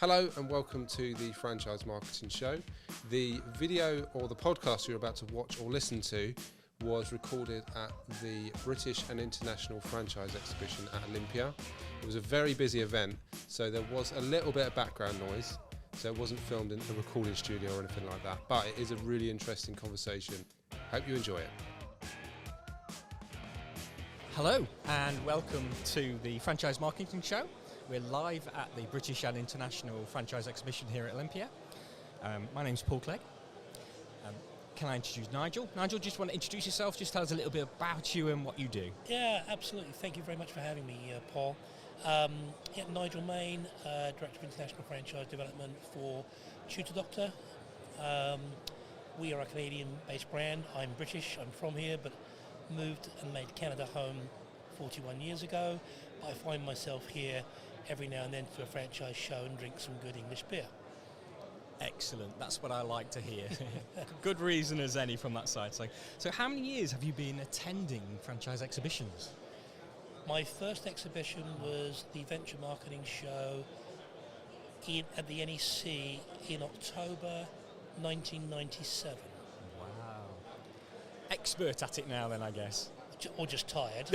Hello and welcome to the Franchise Marketing Show. The video or the podcast you're about to watch or listen to was recorded at the British and International Franchise Exhibition at Olympia. It was a very busy event, so there was a little bit of background noise, so it wasn't filmed in a recording studio or anything like that, but it is a really interesting conversation. Hope you enjoy it. Hello and welcome to the Franchise Marketing Show. We're live at the British and International Franchise Exhibition here at Olympia. My name's Paul Clegg. Can I introduce Nigel? Nigel, just want to introduce yourself, just tell us a little bit about you and what you do. Yeah, absolutely. Thank you very much for having me, Paul. Nigel Mayne, Director of International Franchise Development for Tutor Doctor. We are a Canadian-based brand. I'm British, I'm from here, but moved and made Canada home 41 years ago. I find myself here every now and then for a franchise show and drink some good English beer. Excellent, that's what I like to hear. Good reason as any from that side. So how many years have you been attending franchise exhibitions? My first exhibition was the Venture Marketing Show at the NEC in October 1997. Wow. Expert at it now then, I guess. Or just tired.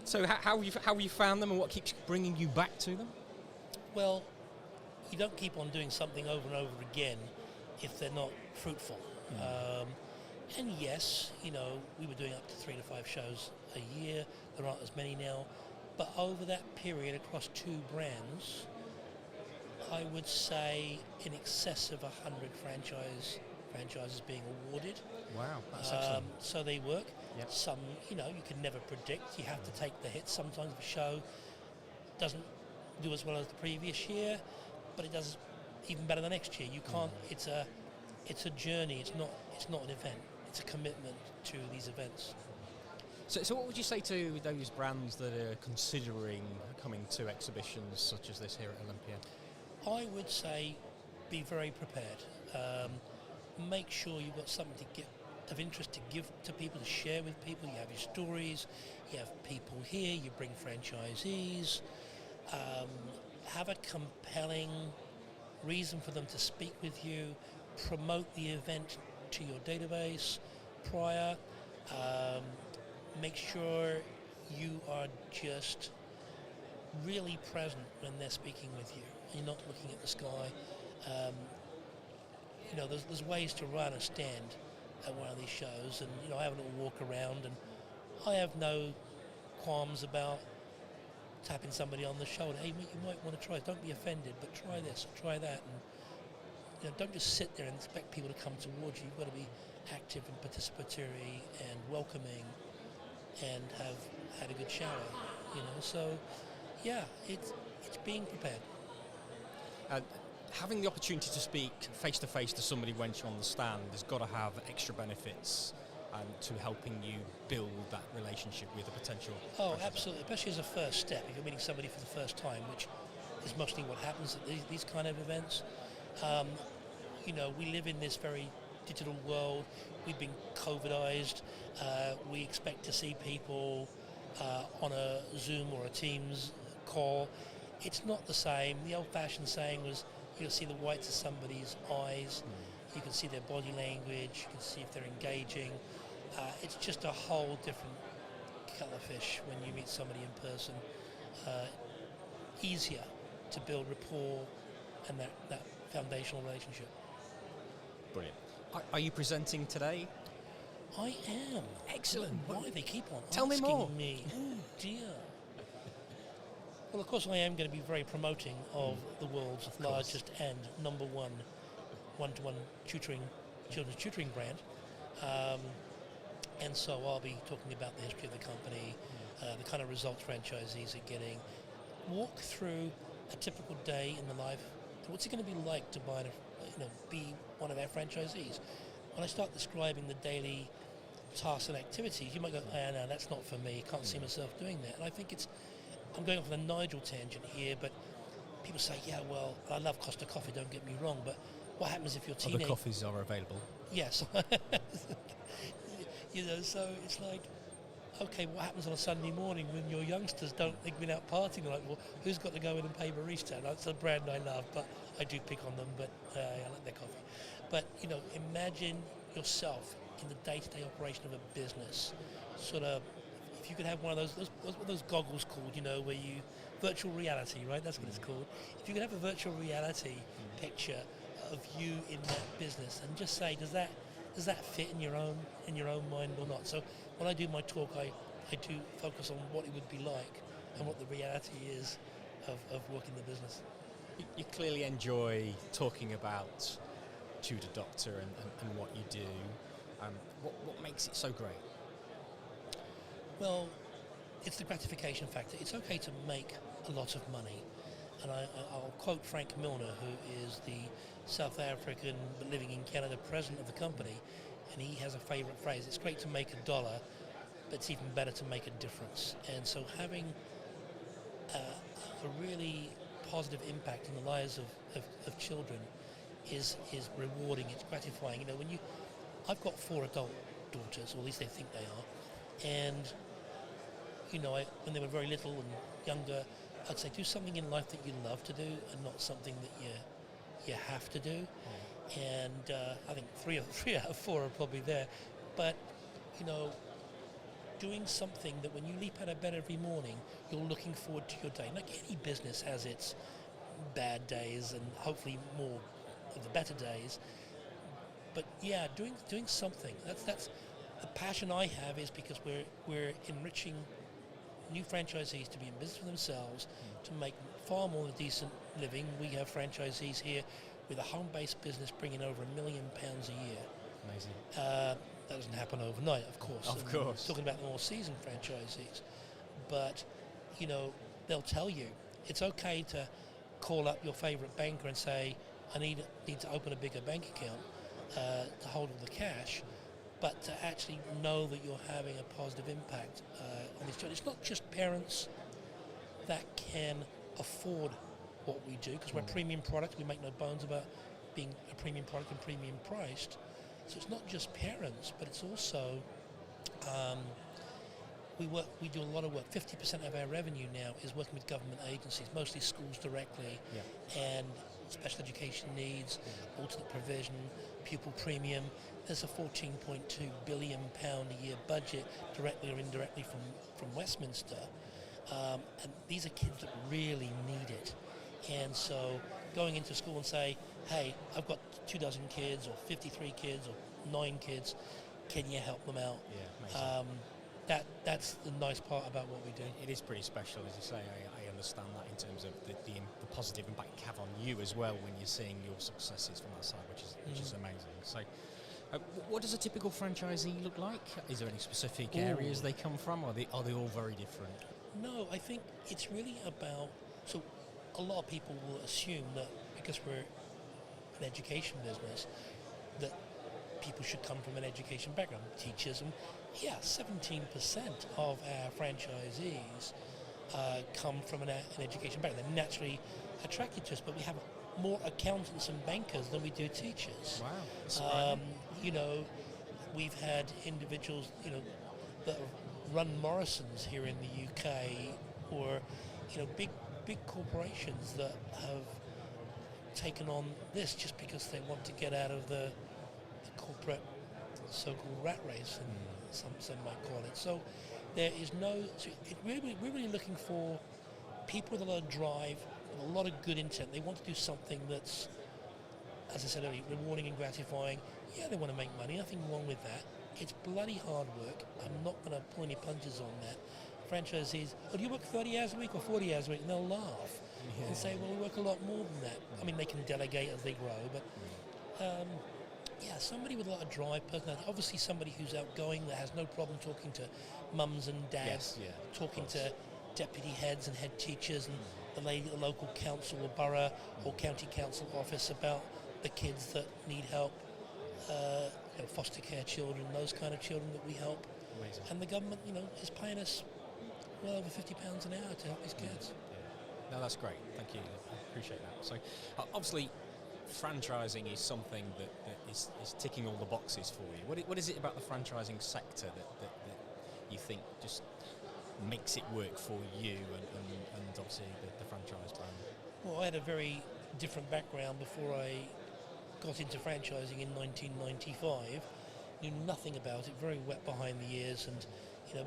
So how have you found them and what keeps bringing you back to them? Well, you don't keep on doing something over and over again if they're not fruitful. And yes, we were doing up to 3 to 5 shows a year. There aren't as many now. But over that period across 2 brands, I would say in excess of 100 franchises being awarded. Wow, that's excellent. So they work. Yep. Some, you can never predict. You have to take the hits. Sometimes the show doesn't do as well as the previous year, but it does even better the next year. You can't. It's a journey. It's not an event. It's a commitment to these events. So what would you say to those brands that are considering coming to exhibitions such as this here at Olympia? I would say be very prepared. Make sure you've got something of interest to give to people, to share with people. You have your stories, you have people here, you bring franchisees. Have a compelling reason for them to speak with you. Promote the event to your database prior. Make sure you are just really present when they're speaking with you. You're not looking at the sky. There's ways to run a stand at one of these shows, and I have a little walk around, and I have no qualms about tapping somebody on the shoulder. Hey, you might want to try it. Don't be offended, but try this, try that, and don't just sit there and expect people to come towards you. You've got to be active and participatory and welcoming, and have had a good shower. So yeah, it's being prepared. Having the opportunity to speak face-to-face to somebody when you're on the stand has got to have extra benefits to helping you build that relationship with a potential. Oh, absolutely, especially as a first step. If you're meeting somebody for the first time, which is mostly what happens at these kind of events. We live in this very digital world. We've been COVIDized. We expect to see people on a Zoom or a Teams call. It's not the same. The old-fashioned saying was, you'll see the whites of somebody's eyes, you can see their body language, you can see if they're engaging. It's just a whole different kettle of fish when you meet somebody in person. Easier to build rapport and that foundational relationship. Brilliant. Are you presenting today? I am. Excellent. Why they keep on Tell me more. asking me? Oh dear. Well, of course, I am going to be very promoting of the world's largest and number one one-to-one children's tutoring brand. And so I'll be talking about the history of the company, the kind of results franchisees are getting, walk through a typical day in the life. What's it going to be like to be one of our franchisees? When I start describing the daily tasks and activities, you might go, no, that's not for me. Can't see myself doing that. And I think I'm going off on a Nigel tangent here, but people say, yeah, well, I love Costa Coffee, don't get me wrong, but what happens if your teenage... Other coffees are available. Yes. So it's like, okay, what happens on a Sunday morning when your youngsters don't think been out partying? They're like, well, who's got to go in and pay barista? That's a brand I love, but I do pick on them, but I like their coffee. But, imagine yourself in the day-to-day operation of a business. Sort of, if you could have one of those goggles called, where you, virtual reality, right? That's what it's called. If you could have a virtual reality picture of you in that business and just say, does that fit in your own mind or not? So when I do my talk, I do focus on what it would be like and what the reality is of working the business. You clearly enjoy talking about Tutor Doctor and what you do. What makes it so great? Well, it's the gratification factor. It's okay to make a lot of money. And I'll quote Frank Milner, who is the South African but living in Canada president of the company, and he has a favourite phrase: it's great to make $1, but it's even better to make a difference. And so having a really positive impact in the lives of children is rewarding, it's gratifying. I've got 4 adult daughters, or at least they think they are, and when they were very little and younger, I'd say do something in life that you love to do and not something that you have to do. And I think 3 out of 4 are probably there. But, doing something that when you leap out of bed every morning, you're looking forward to your day. Like any business has its bad days and hopefully more of the better days. But yeah, doing something. That's the passion I have, is because we're enriching new franchisees to be in business for themselves, to make far more than a decent living. We have franchisees here with a home-based business bringing over £1 million a year. Amazing. That doesn't happen overnight, of course. Of course. Talking about the more seasoned franchisees. But, they'll tell you it's okay to call up your favourite banker and say, I need to open a bigger bank account to hold all the cash, but to actually know that you're having a positive impact on this children. It's not just parents that can afford what we do, because we're a premium product. We make no bones about being a premium product and premium priced. So it's not just parents, but it's also we do a lot of work. 50% of our revenue now is working with government agencies, mostly schools directly, and special education needs, alternate provision, pupil premium. There's a £14.2 billion a year budget, directly or indirectly from Westminster. And these are kids that really need it. And so going into school and say, hey, I've got 24 kids or 53 kids or 9 kids, can you help them out? That's the nice part about what we do. It is pretty special, as you say. I understand that in terms of the positive impact you have on you as well when you're seeing your successes from that side, which is amazing. So, what does a typical franchisee look like? Is there any specific areas they come from, or are they all very different? No, I think it's really about. So, a lot of people will assume that because we're an education business, that people should come from an education background, teachers, and 17% of our franchisees come from an education background. They're naturally attracted to us, but we have more accountants and bankers than we do teachers. Wow. We've had individuals, that run Morrison's here in the UK, or, big corporations that have taken on this just because they want to get out of the corporate so-called rat race, and some might call it. So there is we're really looking for people with a lot of drive, with a lot of good intent. They want to do something that's, as I said earlier, rewarding and gratifying. Yeah, they want to make money, nothing wrong with that. It's bloody hard work. I'm not going to pull any punches on that. Franchisees, do you work 30 hours a week or 40 hours a week? And they'll laugh and say, well, we work a lot more than that. I mean, they can delegate as they grow, but somebody with a lot of drive, personality. Obviously somebody who's outgoing, that has no problem talking to mums and dads, talking to deputy heads and head teachers and the lady at the local council or borough or county council office about the kids that need help, foster care children, those kind of children that we help. Amazing. And the government, is paying us well over £50 an hour to help these kids. No, that's great. Thank you. I appreciate that. So, obviously, franchising is something that is ticking all the boxes for you. What is it about the franchising sector that you think just makes it work for you and obviously the franchise brand? Well, I had a very different background before I got into franchising in 1995. Knew nothing about it, very wet behind the ears, and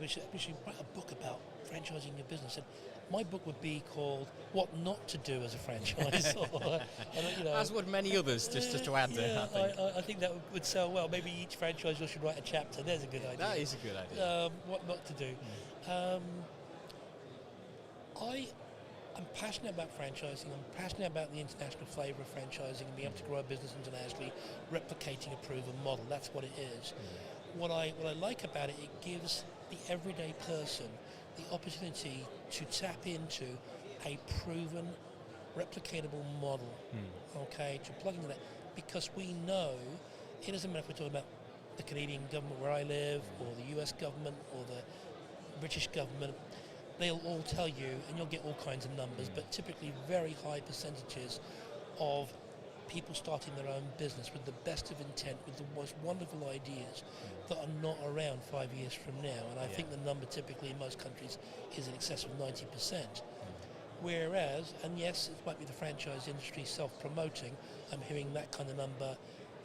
we should write a book about franchising your business. And my book would be called "What Not to Do as a Franchise." As would many others, just to add there. I think that would sell well. Maybe each franchisor should write a chapter. There's a good idea. That is a good idea. What not to do. I'm passionate about franchising. I'm passionate about the international flavour of franchising and being able to grow a business internationally, replicating a proven model. That's what it is. What I like about it, it gives the everyday person the opportunity to tap into a proven, replicatable model. Okay, to plug into that, because we know it doesn't matter if we're talking about the Canadian government where I live, or the US government, or the British government. They'll all tell you, and you'll get all kinds of numbers, but typically very high percentages of people starting their own business with the best of intent, with the most wonderful ideas that are not around 5 years from now. And I think the number typically in most countries is in excess of 90%. Whereas, and yes, it might be the franchise industry self-promoting, I'm hearing that kind of number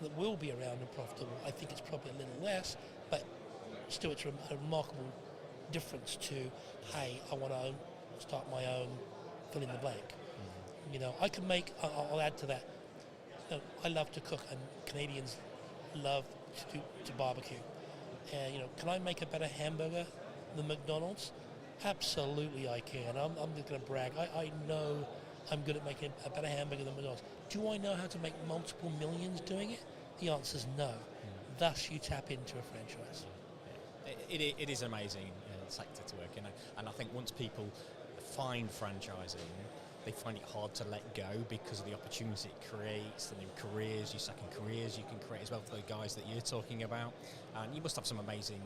that will be around and profitable. I think it's probably a little less, but still it's a remarkable difference to, hey, I want to start my own fill in the blank. I can make, I'll add to that, I love to cook, and Canadians love to barbecue. And can I make a better hamburger than McDonald's? Absolutely I can. I'm just going to brag. I know I'm good at making a better hamburger than McDonald's. Do I know how to make multiple millions doing it? The answer is no. Thus you tap into a franchise. It is amazing sector to work in, and I think once people find franchising, they find it hard to let go because of the opportunity it creates, the new careers, your second careers you can create as well for the guys that you're talking about. And you must have some amazing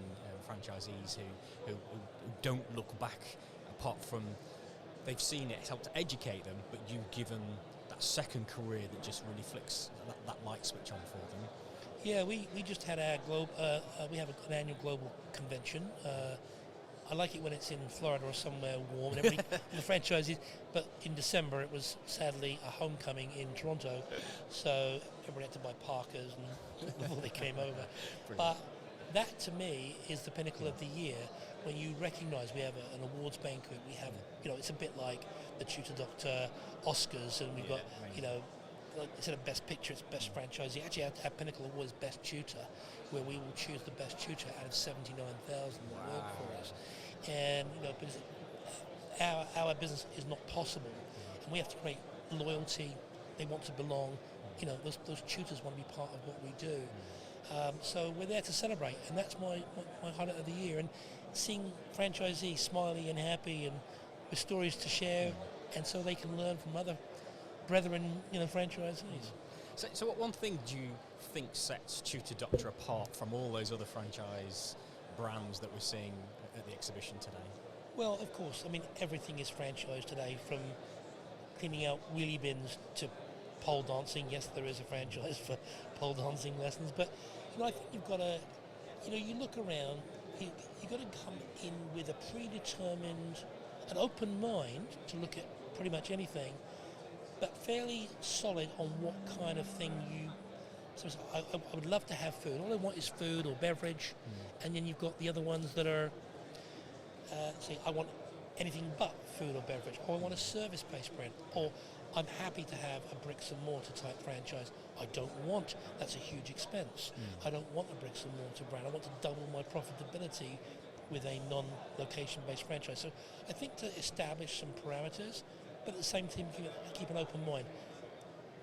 franchisees who don't look back, apart from they've seen it, it's helped to educate them, but you've given that second career that just really flicks that light switch on for them. Yeah, we just had our we have an annual global convention. I like it when it's in Florida or somewhere warm, and the franchises. But in December, it was sadly a homecoming in Toronto, so everybody had to buy parkas and before they came over. Brilliant. But that, to me, is the pinnacle of the year when you recognise we have an awards banquet. We have, it's a bit like the Tutor Doctor Oscars, and we've got, like, instead of best picture, it's best franchisee. Actually, our pinnacle award is best tutor, where we will choose the best tutor out of 79,000 that work for us. And because our business is not possible, and we have to create loyalty. They want to belong. Those tutors want to be part of what we do. So we're there to celebrate, and that's my highlight of the year. And seeing franchisees smiley and happy and with stories to share, and so they can learn from other brethren, franchisees. So what one thing do you think sets Tutor Doctor apart from all those other franchise brands that we're seeing at the exhibition today? Well, of course, everything is franchised today, from cleaning out wheelie bins to pole dancing. Yes, there is a franchise for pole dancing lessons, but I think you've got to, you look around, you've got to come in with a predetermined, an open mind to look at pretty much anything, but fairly solid on what kind of thing you. So I would love to have food. All I want is food or beverage, and then you've got the other ones that are. Say I want anything but food or beverage, or I want a service-based brand, or I'm happy to have a bricks and mortar type franchise. I don't want, that's a huge expense. I don't want a bricks and mortar brand. I want to double my profitability with a non-location based franchise. So I think to establish some parameters, but at the same time keep an open mind.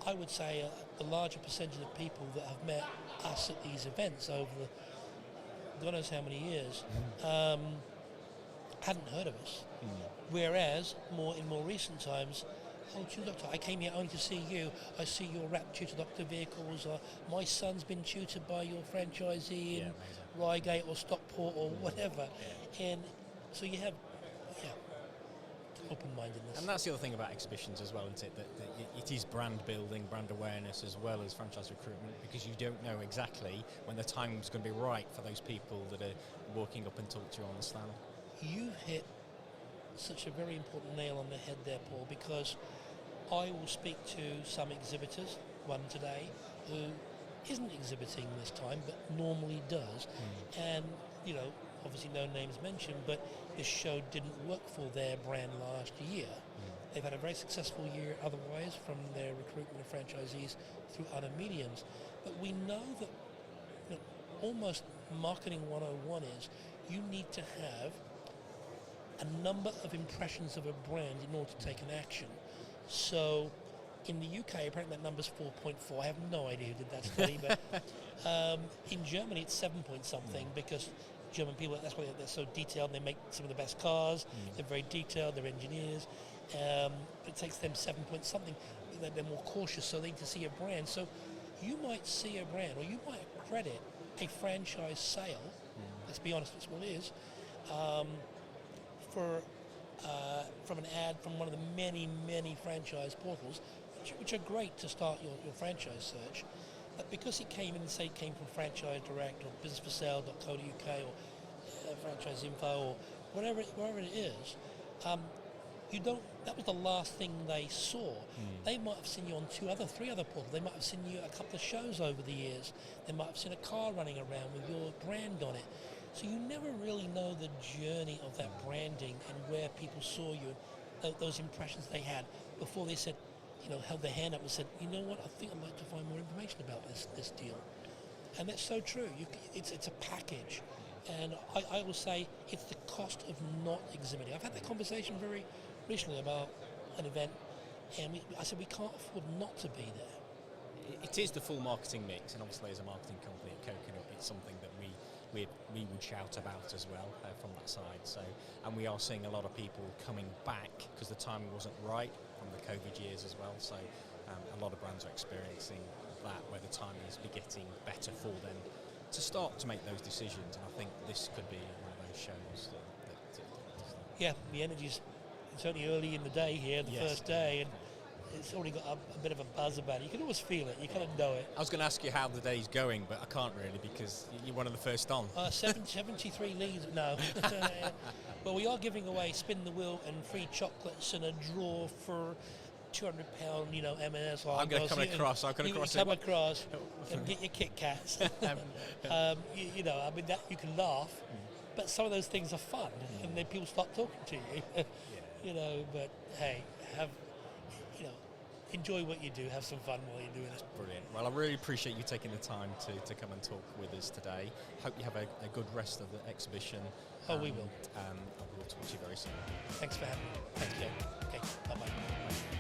I would say the larger percentage of people that have met us at these events over the God knows how many years hadn't heard of us. Whereas in more recent times, oh, Tutor Doctor, I came here only to see you. I see your wrapped Tutor Doctor vehicles. My son's been tutored by your franchisee in Reigate or Stockport or whatever. And so you have, open-mindedness. And that's the other thing about exhibitions as well, isn't it? That it is brand building, brand awareness, as well as franchise recruitment, because you don't know exactly when the time's going to be right for those people that are walking up and talk to you on the stand. You hit such a very important nail on the head there, Paul, because I will speak to some exhibitors, one today, who isn't exhibiting this time, but normally does. And, you know, obviously no names mentioned, but this show didn't work for their brand last year. They've had a very successful year otherwise from their recruitment of franchisees through other mediums. But we know that, you know, almost marketing 101 is you need to have a number of impressions of a brand in order to take an action. So in the UK, apparently that number's 4.4. I have no idea who did that study, but in Germany it's 7 point something, because German people, that's why they're so detailed. They make some of the best cars. They're very detailed. They're engineers. It takes them 7 point something. They're more cautious, so they need to see a brand. So you might see a brand, or you might credit a franchise sale. Let's be honest, that's what it is. From an ad from one of the many franchise portals, which are great to start your franchise search. But because it came in, say it came from Franchise Direct or businessforsale.co.uk or Franchise Info or wherever it is, that was the last thing they saw. They might have seen you on 3 other portals. They might have seen you at a couple of shows over the years. They might have seen a car running around with your brand on it. So you never really know the journey of that branding and where people saw you, those impressions they had before they said, you know, held their hand up and said, you know what, I think I'd like to find more information about this deal. And that's so true. It's a package. And I will say it's the cost of not exhibiting. I've had that conversation very recently about an event, and I said we can't afford not to be there. It is the full marketing mix, and obviously as a marketing company at Coconut, it's something that we would shout about as well from that side. So, and we are seeing a lot of people coming back because the timing wasn't right from the COVID years as well. So a lot of brands are experiencing that, where the timing is getting better for them to start to make those decisions. And I think this could be one of those shows Yeah, the energy's certainly early in the day here, the first day, and it's already got a bit of a buzz about it. You can always feel it. You kind of know it. I was going to ask you how the day's going, but I can't really because you're one of the first on. 73 leads, no. Well, we are giving away spin the wheel and free chocolates and a draw for £200, you know, M&S. I'm going to come across. I'm going to come across and get your Kit Kats. You know, I mean, that you can laugh, but some of those things are fun, and then people start talking to you. You know, but hey, enjoy what you do, have some fun while you're doing it. Brilliant. Well, I really appreciate you taking the time to come and talk with us today. Hope you have a good rest of the exhibition. Oh, we will. And we'll talk to you very soon. Thanks for having me. Thanks, Joe. Okay, bye-bye.